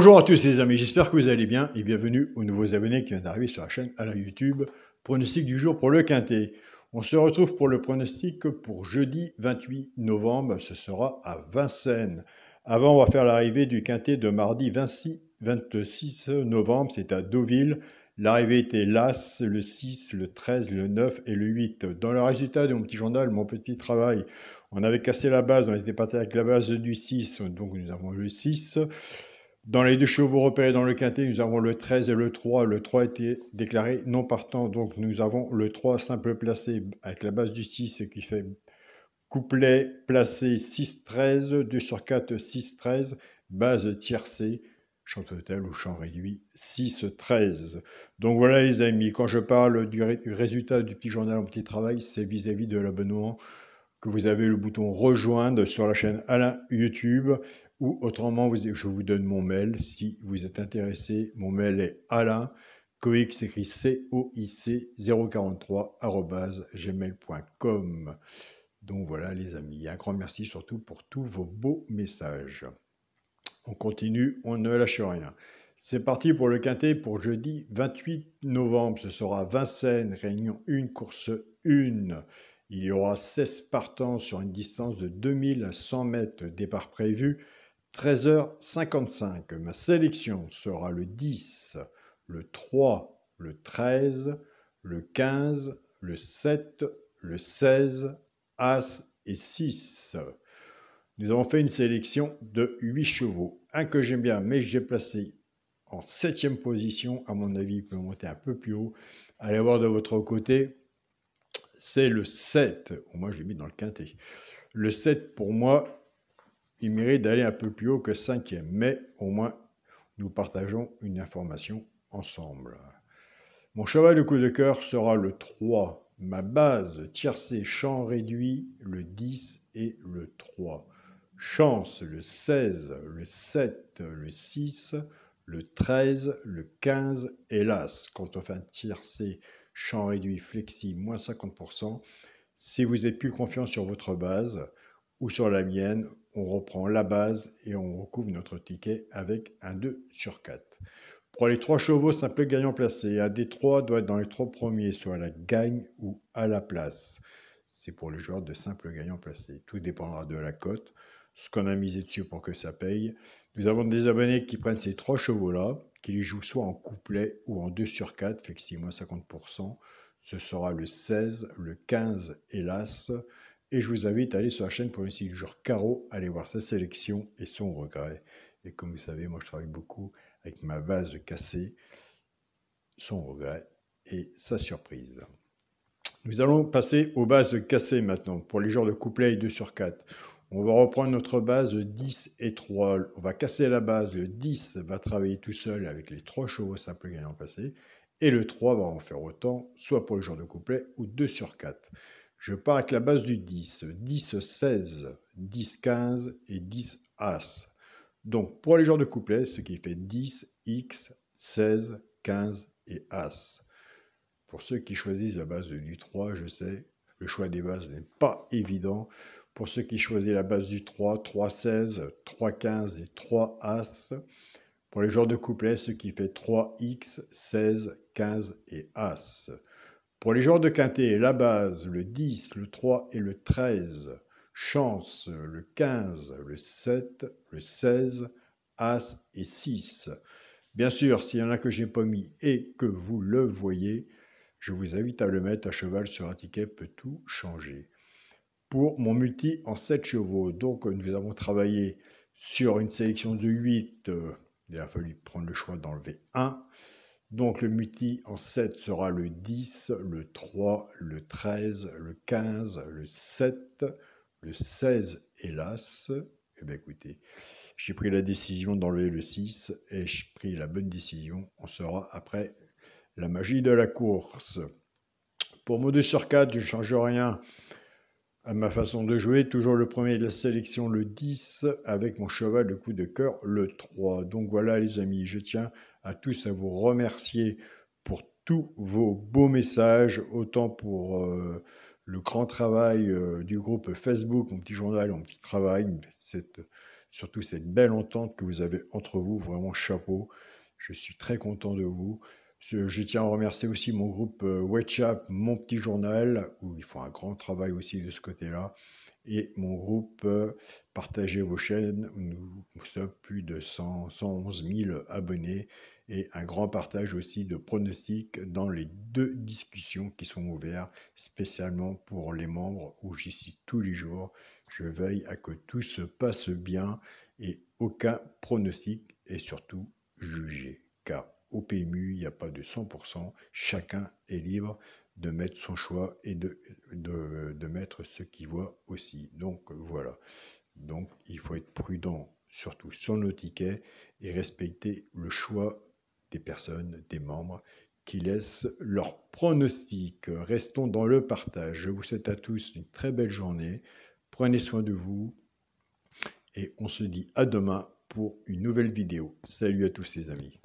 Bonjour à tous les amis, j'espère que vous allez bien et bienvenue aux nouveaux abonnés qui viennent d'arriver sur la chaîne à la YouTube. Pronostic du jour pour le Quintet. On se retrouve pour le pronostic pour jeudi 28 novembre, ce sera à Vincennes. Avant, on va faire l'arrivée du Quintet de mardi 26 novembre, c'est à Deauville. L'arrivée était l'As, le 6, le 13, le 9 et le 8. Dans le résultat de mon petit journal, mon petit travail, on avait cassé la base, on était parti avec la base du 6, donc nous avons le 6. Dans les deux chevaux repérés dans le quintet, nous avons le 13 et le 3. Le 3 a été déclaré non partant, donc nous avons le 3 simple placé avec la base du 6 qui fait couplet placé 6-13, 2 sur 4, 6-13, base tiercée, champ total ou champ réduit 6-13. Donc voilà les amis, quand je parle du résultat du petit journal en petit travail, c'est vis-à-vis de l'abonnement que vous avez le bouton rejoindre sur la chaîne Alain YouTube ou autrement je vous donne mon mail si vous êtes intéressé. Mon mail est alain, Coic s'écrit COIC 043 @gmail.com. Donc voilà les amis, un grand merci surtout pour tous vos beaux messages. On continue, on ne lâche rien. C'est parti pour le quintet pour jeudi 28 novembre. Ce sera Vincennes, réunion 1, course 1. Il y aura 16 partants sur une distance de 2100 mètres. Départ prévu 13h55. Ma sélection sera le 10, le 3, le 13, le 15, le 7, le 16, As et 6. Nous avons fait une sélection de 8 chevaux. Un que j'aime bien, mais j'ai placé en 7e position. À mon avis, il peut monter un peu plus haut. Allez voir de votre côté, c'est le 7. Moi, je l'ai mis dans le quintet. Le 7, pour moi, il mérite d'aller un peu plus haut que 5e. Mais au moins, nous partageons une information ensemble. Mon cheval de coup de cœur sera le 3. Ma base tiercé champ réduit, le 10 et le 3. Chance, le 16, le 7, le 6, le 13, le 15 et l'As. Quand on fait un tiercé champ réduit flexi, moins 50%. Si vous êtes plus confiant sur votre base ou sur la mienne, on reprend la base et on recouvre notre ticket avec un 2 sur 4. Pour les 3 chevaux, simple gagnant placé. Un des 3 doit être dans les 3 premiers, soit à la gagne ou à la place. C'est pour les joueurs de simple gagnant placé. Tout dépendra de la cote, ce qu'on a misé dessus pour que ça paye. Nous avons des abonnés qui prennent ces 3 chevaux-là, qui les jouent soit en couplet ou en 2 sur 4, fait que 6 moins 50%. Ce sera le 16, le 15 et l'As. Et je vous invite à aller sur la chaîne pour le site du joueur Carreau, aller voir sa sélection et son regret. Et comme vous savez, moi je travaille beaucoup avec ma base cassée, son regret et sa surprise. Nous allons passer aux bases cassées maintenant, pour les genres de couplet et 2 sur 4. On va reprendre notre base 10 et 3. On va casser la base. Le 10 va travailler tout seul avec les 3 chevaux simples gagnants passés. Et le 3 va en faire autant, soit pour le genre de couplet ou 2 sur 4. Je pars avec la base du 10. 10, 16, 10, 15 et 10 As. Donc, pour les genres de couplet, ce qui fait 10, X, 16, 15 et As. Pour ceux qui choisissent la base du 3, je sais, le choix des bases n'est pas évident. Pour ceux qui choisissent la base du 3, 3, 16, 3, 15 et 3 As. Pour les genres de couplet, ce qui fait 3X, 16, 15 et As. Pour les genres de quintet, la base, le 10, le 3 et le 13. Chance, le 15, le 7, le 16, As et 6. Bien sûr, s'il y en a que je n'ai pas mis et que vous le voyez, je vous invite à le mettre à cheval sur un ticket, peut tout changer. Pour mon multi en 7 chevaux, donc nous avons travaillé sur une sélection de 8. Il a fallu prendre le choix d'enlever 1. Donc le multi en 7 sera le 10, le 3, le 13, le 15, le 7, le 16 et l'As. Eh bien écoutez, j'ai pris la décision d'enlever le 6 et j'ai pris la bonne décision. On saura après la magie de la course. Pour mon 2 sur 4, je ne change rien à ma façon de jouer. Toujours le premier de la sélection, le 10, avec mon cheval de coup de cœur, le 3. Donc voilà les amis, je tiens à tous à vous remercier pour tous vos beaux messages, autant pour le grand travail du groupe Facebook, mon petit journal, mon petit travail, surtout cette belle entente que vous avez entre vous. Vraiment chapeau. Je suis très content de vous. Je tiens à remercier aussi mon groupe WhatsApp, mon petit journal, où ils font un grand travail aussi de ce côté-là. Et mon groupe Partagez vos chaînes, où nous sommes plus de 111 000 abonnés. Et un grand partage aussi de pronostics dans les 2 discussions qui sont ouvertes, spécialement pour les membres, où j'y suis tous les jours. Je veille à que tout se passe bien et aucun pronostic est surtout jugé. Car au PMU, il n'y a pas de 100%, chacun est libre de mettre son choix et de mettre ce qu'il voit aussi. Donc voilà. Donc il faut être prudent, surtout sur nos tickets, et respecter le choix des personnes, des membres, qui laissent leur pronostic. Restons dans le partage. Je vous souhaite à tous une très belle journée. Prenez soin de vous et on se dit à demain pour une nouvelle vidéo. Salut à tous les amis.